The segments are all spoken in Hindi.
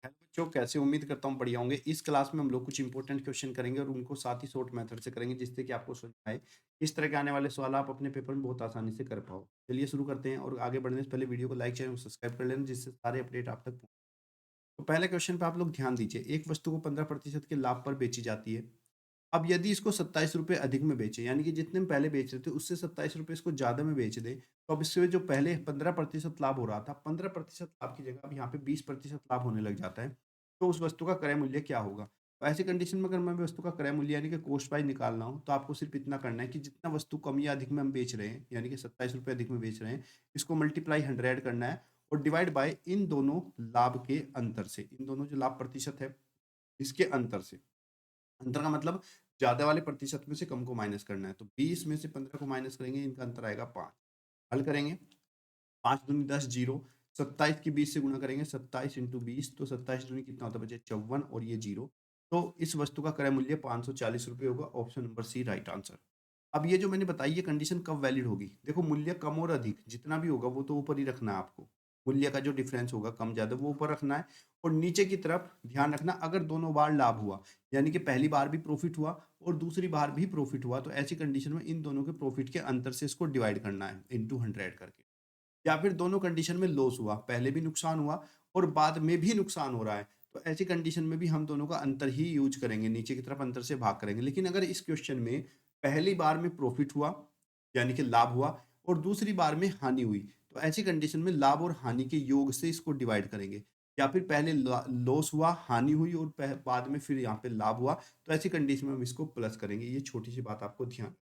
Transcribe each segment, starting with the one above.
हेलो बच्चों, कैसे उम्मीद करता हूँ बढ़िया होंगे। इस क्लास में हम लोग कुछ इंपॉर्टेंट क्वेश्चन करेंगे और उनको साथ ही शॉर्ट मेथड से करेंगे, जिससे कि आपको समझ आए। इस तरह के आने वाले सवाल आप अपने पेपर में बहुत आसानी से कर पाओ। चलिए शुरू करते हैं, और आगे बढ़ने से पहले वीडियो को लाइक चैनल को सब्सक्राइब कर लेना, जिससे सारे अपडेट आप तक पहुंचे। तो पहले क्वेश्चन पे आप लोग ध्यान दीजिए। एक वस्तु को 15% के लाभ पर बेची जाती है। अब यदि इसको 27 रुपये अधिक में बेचे, यानी कि जितने में पहले बेच रहे थे उससे 27 रुपये इसको ज़्यादा में बेच दे, तो अब इससे जो पहले 15% लाभ हो रहा था, 15% लाभ की जगह अब यहाँ पे 20% लाभ होने लग जाता है। तो उस वस्तु का क्रय मूल्य क्या होगा? तो ऐसी कंडीशन में अगर मैं वस्तु का क्रय मूल्य यानी कि कॉस्ट प्राइस निकालना हो, तो आपको सिर्फ इतना करना है कि जितना वस्तु कम या अधिक में हम बेच रहे हैं, यानी कि 27 रुपये अधिक में बेच रहे हैं, इसको मल्टीप्लाई 100 करना है और डिवाइड बाय इन दोनों लाभ के अंतर से, इन दोनों जो लाभ प्रतिशत है इसके अंतर से। अंतर का मतलब ज़्यादा वाले प्रतिशत में से कम को माइनस करना है। तो 20 में से 15 को माइनस करेंगे, इनका अंतर आएगा 5। हल करेंगे, 5 दूनी 10 जीरो, 27 की 20 से गुणा करेंगे, 27 इंटू 20, तो 27 दूनी कितना होता है बच्चे? 54, और ये जीरो। तो इस वस्तु का क्रय मूल्य 540 रुपये होगा। Option number c right answer. अब ये जो मैंने बताई ये कंडीशन कब वैलिड होगी? देखो, मूल्य कम और अधिक जितना भी होगा वो तो ऊपर ही रखना है आपको। मूल्य का जो डिफरेंस होगा कम ज़्यादा वो ऊपर रखना है, और नीचे की तरफ ध्यान रखना अगर दोनों बार लाभ हुआ, यानी कि पहली बार भी प्रॉफिट हुआ और दूसरी बार भी प्रॉफिट हुआ, तो ऐसी कंडीशन में इन दोनों के प्रॉफिट के अंतर से इसको डिवाइड करना है इंटू 100 करके। या फिर दोनों कंडीशन में लॉस हुआ, पहले भी नुकसान हुआ और बाद में भी नुकसान हो रहा है, तो ऐसी कंडीशन में भी हम दोनों का अंतर ही यूज करेंगे, नीचे की तरफ अंतर से भाग करेंगे। लेकिन अगर इस क्वेश्चन में पहली बार में प्रॉफिट हुआ, यानी कि लाभ हुआ, और दूसरी बार में हानि हुई, तो ऐसी कंडीशन में लाभ और हानि के योग से इसको डिवाइड करेंगे। या फिर पहले लॉस हुआ, हानि हुई और बाद में फिर यहाँ पे लाभ हुआ, तो ऐसी कंडीशन में हम इसको प्लस करेंगे। ये छोटी सी बात आपको ध्यान।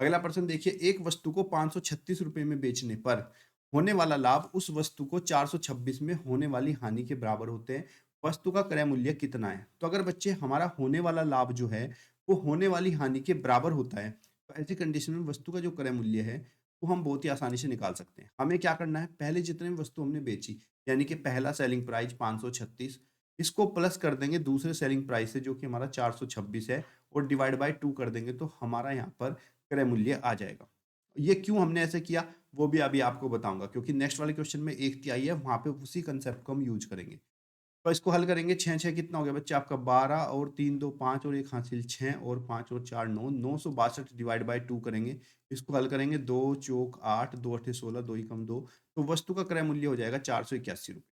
अगला प्रश्न देखिए, एक वस्तु को 536 रुपए में बेचने पर होने वाला लाभ उस वस्तु को 426 में होने वाली हानि के बराबर होते हैं। वस्तु का क्रय मूल्य कितना है? तो अगर बच्चे हमारा होने वाला लाभ जो है वो होने वाली हानि के बराबर होता है, तो ऐसी कंडीशन में वस्तु का जो क्रय मूल्य है वो हम बहुत ही आसानी से निकाल सकते हैं। हमें क्या करना है, पहले जितने भी वस्तु हमने बेची, यानी कि पहला सेलिंग प्राइस 536, इसको प्लस कर देंगे दूसरे सेलिंग प्राइस से जो कि हमारा 426 है, और डिवाइड बाय 2 कर देंगे, तो हमारा यहाँ पर क्रय मूल्य आ जाएगा। ये क्यों हमने ऐसे किया वो भी अभी आपको बताऊंगा, क्योंकि नेक्स्ट वाले क्वेश्चन में एक तिहाई है, वहां पे उसी कंसेप्ट को हम यूज करेंगे। तो इसको हल करेंगे, 6 6 कितना हो गया बच्चे आपका? 12, और 3 2 5, और एक हासिल 6, और 5 और 4 9, 962 डिवाइड बाय 2 करेंगे। इसको हल करेंगे, 2 चौक 8, 2 अठे 16, 2 एकम 2, तो वस्तु का क्रय मूल्य हो जाएगा 481 रुपये।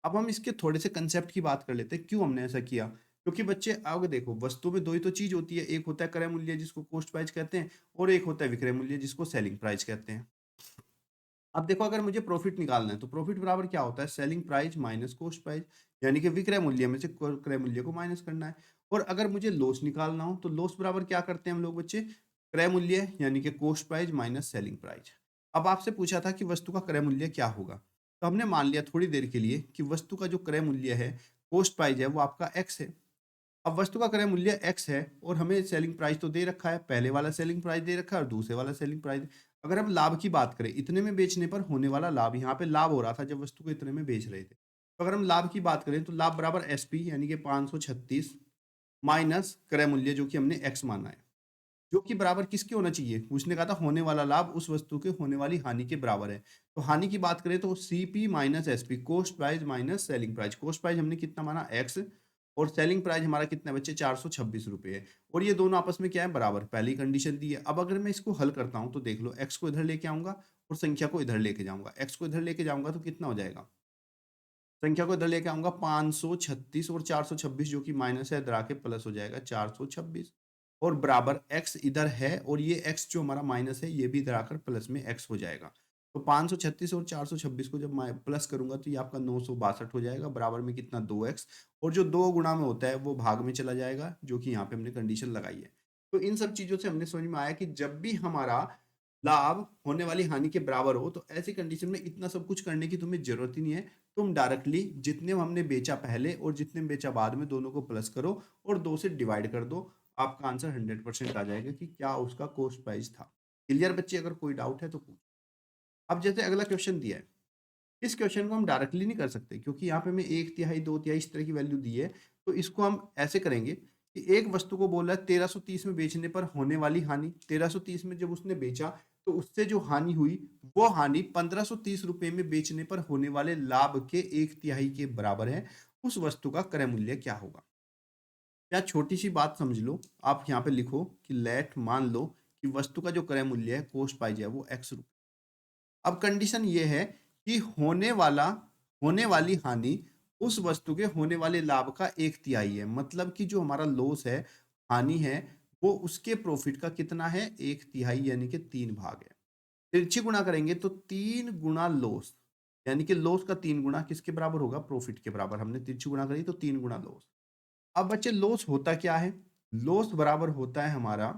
अब हम इसके थोड़े से कंसेप्ट की बात कर लेते हैं, क्यों हमने ऐसा किया। क्योंकि बच्चे अब देखो, वस्तु में दो ही तो चीज होती है, एक होता है क्रय मूल्य जिसको कॉस्ट प्राइस कहते हैं, और एक होता है विक्रय मूल्य जिसको सेलिंग प्राइस कहते हैं। अब देखो, अगर मुझे प्रॉफिट निकालना है तो प्रॉफिट बराबर क्या होता है? Selling price minus cost price, यानी कि विक्रय मूल्य में से क्रय मूल्य को माइनस करना है। और अगर मुझे लॉस निकालना हो तो लॉस बराबर क्या करते हैं हम लोग बच्चे? क्रय मूल्य यानी कि cost price minus selling price. अब आपसे पूछा था कि वस्तु का क्रय मूल्य क्या होगा, तो हमने मान लिया थोड़ी देर के लिए कि वस्तु का जो क्रय मूल्य है, कॉस्ट प्राइस है, वो आपका एक्स है। अब वस्तु का क्रय मूल्य एक्स है और हमें सेलिंग प्राइस तो दे रखा है, पहले वाला सेलिंग प्राइस दे रखा है और दूसरे वाला सेलिंग प्राइस। अगर हम लाभ की बात करें, इतने में बेचने पर होने वाला लाभ, यहाँ पे लाभ हो रहा था जब वस्तु को इतने में बेच रहे थे, तो अगर हम लाभ की बात करें तो लाभ बराबर एस पी, यानी कि 536 माइनस क्रय मूल्य जो कि हमने एक्स माना है, जो कि बराबर किसके होना चाहिए? उसने कहा था होने वाला लाभ उस वस्तु के होने वाली हानि के बराबर है। तो हानि की बात करें तो CP minus SP, cost price minus selling price. Cost price हमने कितना माना? एक्स, और सेलिंग प्राइस हमारा कितना है बच्चे? 426 रुपये है। और ये दोनों आपस में क्या है? बराबर। पहली कंडीशन दी है। अब अगर मैं इसको हल करता हूं तो देख लो, एक्स को इधर लेके आऊंगा और संख्या को इधर लेके जाऊंगा। एक्स को इधर लेके जाऊंगा तो कितना हो जाएगा? संख्या को इधर लेके आऊंगा 536, और 426 जो कि माइनस है इधर आके प्लस हो जाएगा 426, और बराबर एक्स इधर है, और ये एक्स जो हमारा माइनस है ये भी इधर आकर प्लस में एक्स हो जाएगा। तो 536 और 426 को जब मैं प्लस करूंगा तो ये आपका 962 हो जाएगा, बराबर में कितना? 2x, और जो दो गुणा में होता है वो भाग में चला जाएगा, जो कि यहाँ पे हमने कंडीशन लगाई है। तो इन सब चीजों से हमने समझ में आया कि जब भी हमारा लाभ होने वाली हानि के बराबर हो, तो ऐसी कंडीशन में इतना सब कुछ करने की तुम्हें जरूरत ही नहीं है। तुम डायरेक्टली जितने हमने बेचा पहले और जितने बेचा बाद में, दोनों को प्लस करो और 2 से डिवाइड कर दो। आपका आंसर 100% आ जाएगा कि क्या उसका कॉस्ट प्राइस था। क्लियर बच्चे? अगर कोई डाउट है तो पूछ। अब जैसे अगला क्वेश्चन दिया है, इस क्वेश्चन को हम डायरेक्टली नहीं कर सकते, क्योंकि यहाँ पे हमें एक तिहाई, दो तिहाई इस तरह की वैल्यू दी है। तो इसको हम ऐसे करेंगे कि एक वस्तु को बोल रहा है 1330 में बेचने पर होने वाली हानि। 1330 में जब उसने बेचा तो उससे जो हानि हुई, वो हानि 1530 रुपए में बेचने पर होने वाले लाभ के 1/3 के बराबर है। उस वस्तु का क्रय मूल्य क्या होगा? या छोटी-सी बात समझ लो, आप यहाँ पे लिखो कि लेट मान लो कि वस्तु का जो क्रय मूल्य है, कॉस्ट प्राइस है, वो एक्स रुपए। अब कंडीशन ये है कि होने वाली हानि उस वस्तु के होने वाले लाभ का 1/3 है। मतलब कि जो हमारा लॉस है, हानि है, वो उसके प्रॉफिट का कितना है? 1/3 यानी कि 3 भाग है। तिरछी गुणा करेंगे तो 3 गुणा लॉस, यानी कि लॉस का 3 गुणा किसके बराबर होगा? प्रॉफिट के बराबर। हमने तिरछी गुणा करी तो 3 गुणा लॉस। अब बच्चे लॉस होता क्या है? लॉस बराबर होता है हमारा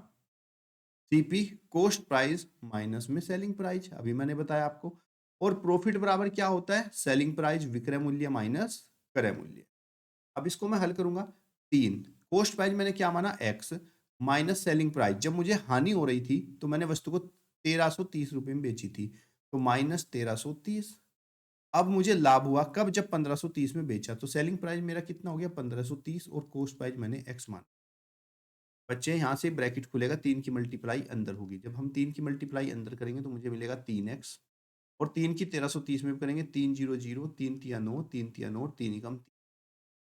सीपी, कॉस्ट प्राइस माइनस में सेलिंग प्राइस, अभी मैंने बताया आपको। और प्रॉफिट बराबर क्या होता है? सेलिंग प्राइस विक्रय मूल्य माइनस क्रय मूल्य। अब इसको मैं हल करूंगा। 3 कॉस्ट प्राइस मैंने क्या माना? X minus selling price. जब मुझे हानि हो रही थी तो मैंने वस्तु को 1330 रुपए में बेची थी, तो माइनस 1330। अब मुझे लाभ हुआ कब? जब 1530 में बेचा, तो सेलिंग प्राइस मेरा कितना हो गया? 1530, और कॉस्ट प्राइस मैंने एक्स माना। बच्चे यहाँ से ब्रैकेट खुलेगा, 3 की मल्टीप्लाई अंदर होगी। जब हम 3 की मल्टीप्लाई अंदर करेंगे तो मुझे मिलेगा 3x, और 3 की 1330 में भी करेंगे, 3 0 0, 3 तिया 9, 3 तिया 9, 3 एकम 3,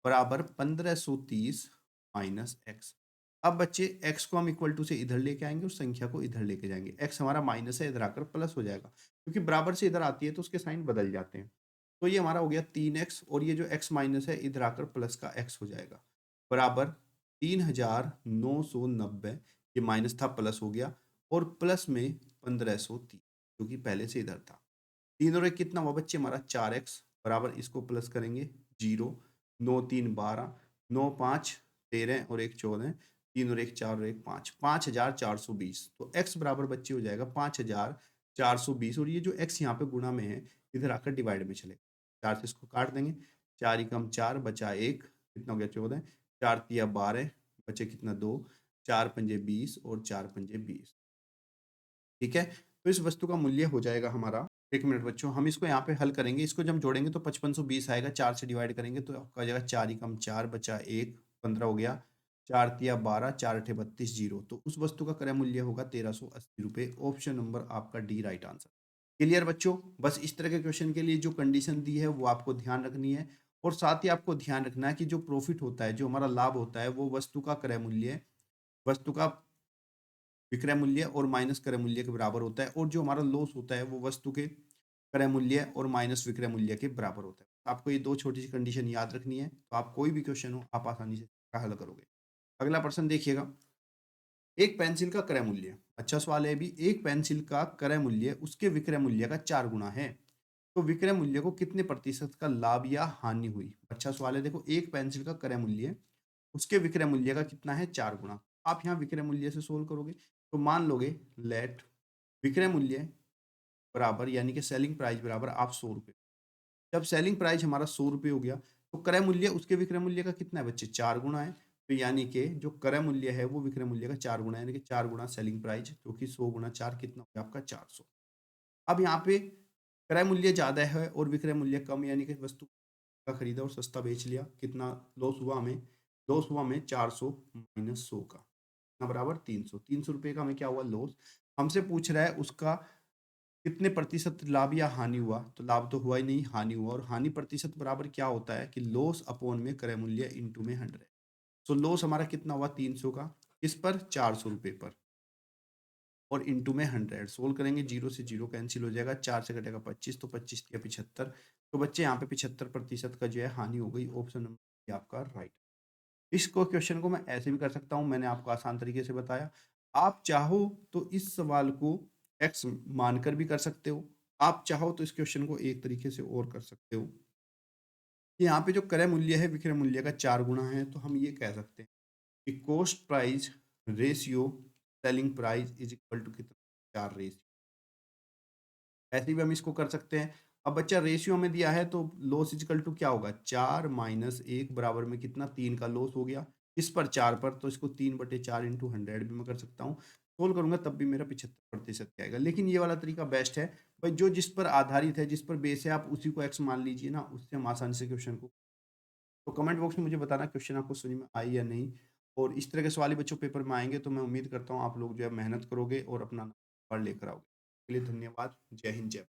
बराबर 1530 माइनस एक्स। अब बच्चे x को हम इक्वल टू से इधर लेके आएंगे और संख्या को इधर लेके जाएंगे। x हमारा माइनस है, इधर आकर प्लस हो जाएगा, क्योंकि बराबर से इधर आती है तो उसके साइन बदल जाते हैं। तो ये हमारा हो गया 3x, और ये जो x माइनस है इधर आकर प्लस का x हो जाएगा, बराबर 3990। ये माइनस था, प्लस हो गया, और प्लस में 1530, जो कि पहले से इधर था। 3 और 1 कितना हुआ बच्चे? हमारा 4x, बराबर इसको प्लस करेंगे 0, 9 3 12, 9 5 13, और 1 14, 3 और 1 4 और 1 5, 5420। तो x बराबर बच्चे हो जाएगा 5420, और ये जो x यहाँ पे गुणा में है, इधर आकर डिवाइड में चले, 4 से इसको काट देंगे, 4 एकम 4 बचा 1, कितना हो गया? 14, 4 तिया 12, बचे कितना? 2, 4 पंजे 20, और 4 पंजे 20। ठीक है, तो इस वस्तु का मूल्य हो जाएगा हमारा, 1 मिनट बच्चों, हम इसको यहाँ पे हल करेंगे। इसको जब जोड़ेंगे तो 5520 आएगा, 4 से डिवाइड करेंगे तो आपका आ जाएगा 4 एकम 4 बचा 1, 15 हो गया, 4 तिया 12, 4 अठे 32, 0। तो उस वस्तु का क्रय मूल्य होगा 1380 रुपये। ऑप्शन नंबर आपका डी राइट आंसर। क्लियर बच्चों? बस इस तरह के क्वेश्चन के लिए जो कंडीशन दी है वो आपको ध्यान रखनी है, और साथ ही आपको ध्यान रखना है कि जो प्रॉफिट होता है, जो हमारा लाभ होता है, वो वस्तु का क्रय मूल्य, वस्तु का विक्रय मूल्य और माइनस क्रय मूल्य के बराबर होता है, और जो हमारा लॉस होता है वो वस्तु के क्रय मूल्य और माइनस विक्रय मूल्य के बराबर होता है। तो आपको ये दो छोटी सी कंडीशन याद रखनी है, तो आप कोई भी क्वेश्चन हो आप आसानी से हल करोगे। अगला प्रश्न देखिएगा, एक पेंसिल का क्रय मूल्य, अच्छा सवाल है भी, एक पेंसिल का क्रय मूल्य उसके विक्रय मूल्य का 4 गुना है, तो विक्रय मूल्य को कितने प्रतिशत का लाभ या हानि हुई? अच्छा सवाल है। देखो, एक पेंसिल का क्रय मूल्य उसके विक्रय मूल्य का कितना है? 4 गुना। आप यहाँ विक्रय मूल्य से सोल्व करोगे तो मान लोगे लेट विक्रय मूल्य बराबर, यानी कि सेलिंग प्राइस बराबर आप 100 रुपये। जब सेलिंग प्राइस हमारा 100 रुपये हो गया, तो क्रय मूल्य उसके विक्रय मूल्य का कितना है बच्चे? 4 गुना है। तो यानी कि जो क्रय मूल्य है वो विक्रय मूल्य का 4 गुना है, यानी कि 4 गुना सेलिंग प्राइस, जो कि 100 गुना 4 कितना हो गया आपका? 400। अब यहाँ पे क्रय मूल्य ज़्यादा है और विक्रय मूल्य कम, यानी कि वस्तु का खरीदा और सस्ता बेच लिया, कितना लॉस हुआ हमें? लॉस हुआ हमें 400 माइनस 100 का, कितना बराबर? 300। 300 रुपये का हमें क्या हुआ? लॉस। हमसे पूछ रहा है उसका कितने प्रतिशत लाभ या हानि हुआ, तो लाभ तो हुआ ही नहीं, हानि हुआ। और हानि प्रतिशत बराबर क्या होता है कि लॉस अपॉन में क्रय मूल्य इंटू में 100। सो लॉस हमारा कितना हुआ? 300 का, किस पर? 400 रुपये पर, और इंटू में 100। सोल्व करेंगे, 0 से 0 कैंसिल हो जाएगा, 4 से कटेगा 25, तो 25 या 75। तो बच्चे यहाँ पे 75% का जो है हानि हो गई। ऑप्शन नंबर आपका राइट। इसको क्वेश्चन को मैं ऐसे भी कर सकता हूँ, मैंने आपको आसान तरीके से बताया। आप चाहो तो इस सवाल को एक्स मानकर भी कर सकते हो, आप चाहो तो इस क्वेश्चन को एक तरीके से और कर सकते हो कि यहाँ पे जो क्रय मूल्य है विक्रय मूल्य का 4 गुना है, तो हम ये कह सकते हैं कि cost price ratio selling price is equal to कितना? 4 रेशियो। ऐसे भी हम इसको कर सकते हैं। अब बच्चा रेशियो में दिया है तो लॉस इजिकल टू क्या होगा? 4 माइनस 1 बराबर में कितना? 3 का लॉस हो गया। इस पर 4 पर, तो इसको 3/4 इंटू 100 भी मैं कर सकता हूँ। सोल्व करूंगा तब भी मेरा 75% के आएगा। लेकिन ये वाला तरीका बेस्ट है भाई, जो जिस पर आधारित है, जिस पर बेस है, आप उसी को एक्स मान लीजिए ना, उससे हम आसानी से क्वेश्चन को। तो कमेंट बॉक्स में मुझे बताना क्वेश्चन आपको समझ में आई या नहीं। और इस तरह के सवाल ही बच्चों पेपर में आएंगे, तो मैं उम्मीद करता हूँ आप लोग जो है मेहनत करोगे और अपना नंबर लेकर आओगे। के लिए धन्यवाद। जय हिंद, जय